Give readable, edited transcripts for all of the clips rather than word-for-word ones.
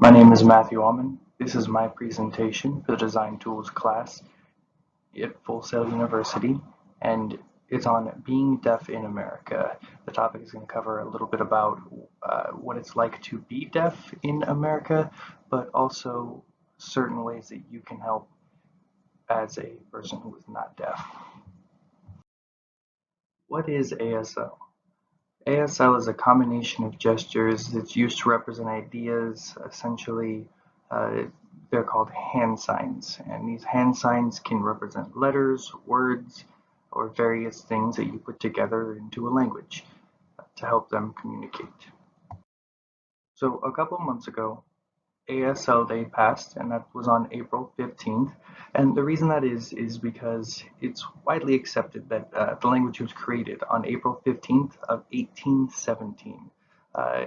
My name is Matthew Allman. This is my presentation for the Design Tools class at Full Sail University, and it's on being deaf in America. The topic is going to cover a little bit about what it's like to be deaf in America, but also certain ways that you can help as a person who is not deaf. What is ASL? ASL is a combination of gestures that's used to represent ideas. Essentially, uh, they're called hand signs, and these hand signs can represent letters, words, or various things that you put together into a language to help them communicate. So a couple months ago, ASL Day passed, and that was on April 15th. And the reason that is because it's widely accepted that the language was created on April 15th of 1817.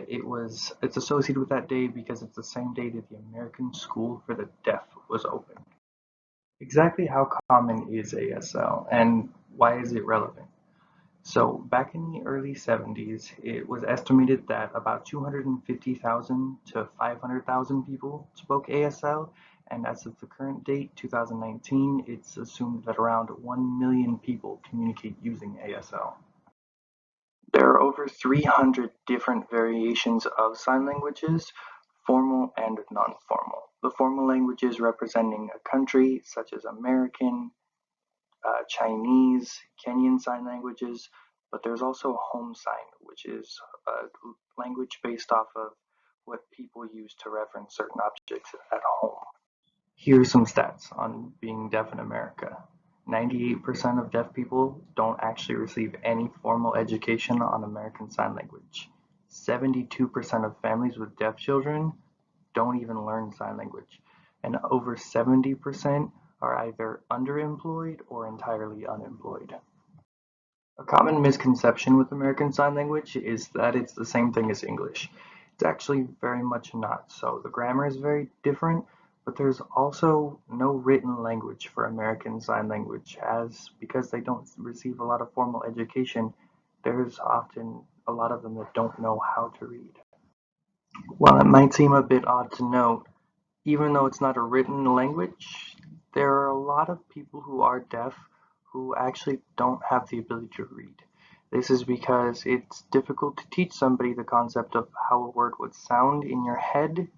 It's associated with that day because it's the same day that the American School for the Deaf was opened. Exactly how common is ASL, and why is it relevant? So back in the early 70s, it was estimated that about 250,000 to 500,000 people spoke ASL, and as of the current date, 2019, it's assumed that around 1 million people communicate using ASL. There are over 300 different variations of sign languages, formal and non-formal. The formal languages representing a country, such as American, Chinese, Kenyan sign languages, but there's also home sign, which is a language based off of what people use to reference certain objects at home. Here's some stats on being deaf in America. 98% of deaf people don't actually receive any formal education on American Sign Language. 72% of families with deaf children don't even learn sign language, and over 70% are either underemployed or entirely unemployed. A common misconception with American Sign Language is that it's the same thing as English. It's actually very much not so. The grammar is very different, but there's also no written language for American Sign Language, as because they don't receive a lot of formal education, there's often a lot of them that don't know how to read. While it might seem a bit odd to note, even though it's not a written language, there are a lot of people who are deaf who actually don't have the ability to read. This is because it's difficult to teach somebody the concept of how a word would sound in your head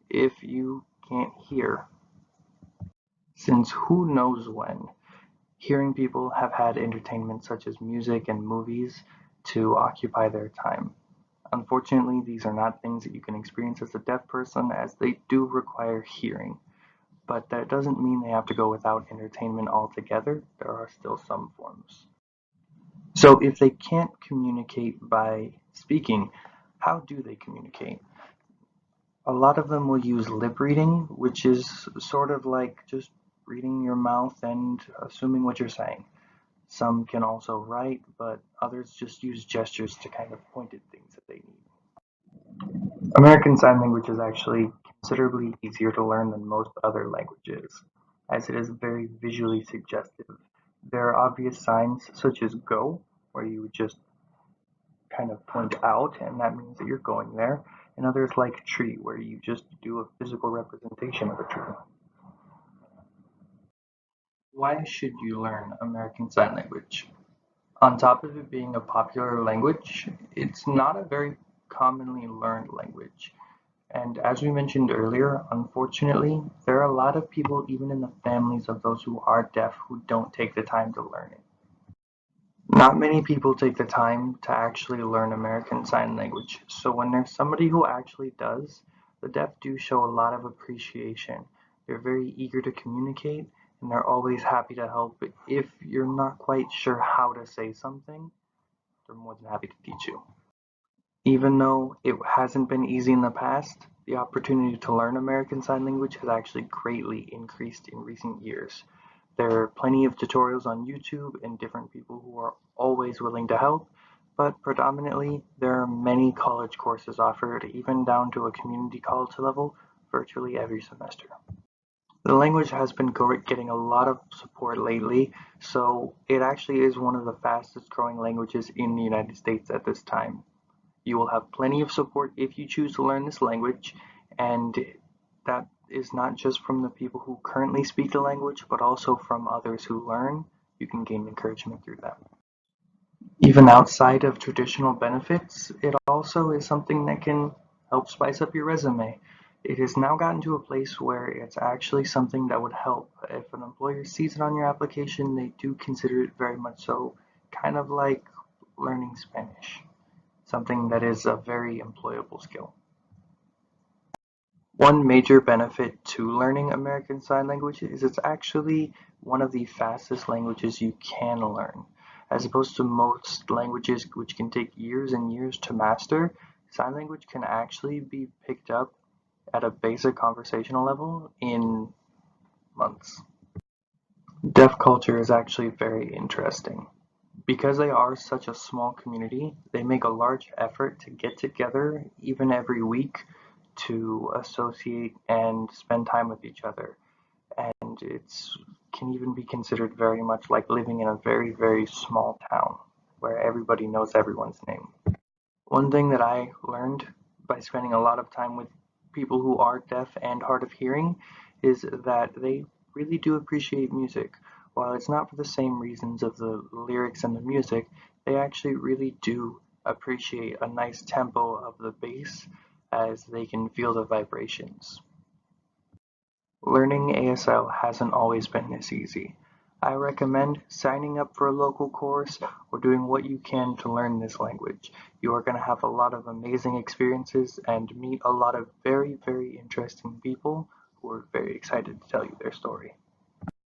if you can't hear. Since who knows when, hearing people have had entertainment such as music and movies to occupy their time. Unfortunately, these are not things that you can experience as a deaf person, as they do require hearing. But that doesn't mean they have to go without entertainment altogether. There are still some forms. So if they can't communicate by speaking, how do they communicate? A lot of them will use lip reading, which is sort of like just reading your mouth and assuming what you're saying. Some can also write, but others just use gestures to kind of point at things that they need. American Sign Language is actually considerably easier to learn than most other languages, as it is very visually suggestive. There are obvious signs such as go, where you would just kind of point out, and that means that you're going there, and others like tree, where you just do a physical representation of a tree. Why should you learn American Sign Language? On top of it being a popular language, it's not a very commonly learned language. And as we mentioned earlier, unfortunately, there are a lot of people, even in the families of those who are deaf, who don't take the time to learn it. Not many people take the time to actually learn American Sign Language, so when there's somebody who actually does, the deaf do show a lot of appreciation. They're very eager to communicate, and they're always happy to help. But if you're not quite sure how to say something, they're more than happy to teach you. Even though it hasn't been easy in the past, the opportunity to learn American Sign Language has actually greatly increased in recent years. There are plenty of tutorials on YouTube and different people who are always willing to help, but predominantly there are many college courses offered, even down to a community college level, virtually every semester. The language has been getting a lot of support lately, so it actually is one of the fastest growing languages in the United States at this time. You will have plenty of support if you choose to learn this language, And that is not just from the people who currently speak the language, but also from others who learn. You can gain encouragement through that. Even outside of traditional benefits, it also is something that can help spice up your resume. It has now gotten to a place where it's actually something that would help. If an employer sees it on your application, they do consider it very much so, kind of like learning Spanish, something that is a very employable skill. One major benefit to learning American Sign Language is it's actually one of the fastest languages you can learn. As opposed to most languages which can take years and years to master, sign language can actually be picked up at a basic conversational level in months. Deaf culture is actually very interesting. Because they are such a small community, they make a large effort to get together even every week to associate and spend time with each other. And it's can even be considered very much like living in a very, very small town where everybody knows everyone's name. One thing that I learned by spending a lot of time with people who are deaf and hard of hearing is that they really do appreciate music. While it's not for the same reasons of the lyrics and the music, they actually really do appreciate a nice tempo of the bass as they can feel the vibrations. Learning ASL hasn't always been this easy. I recommend signing up for a local course or doing what you can to learn this language. You are going to have a lot of amazing experiences and meet a lot of very, very interesting people who are very excited to tell you their story.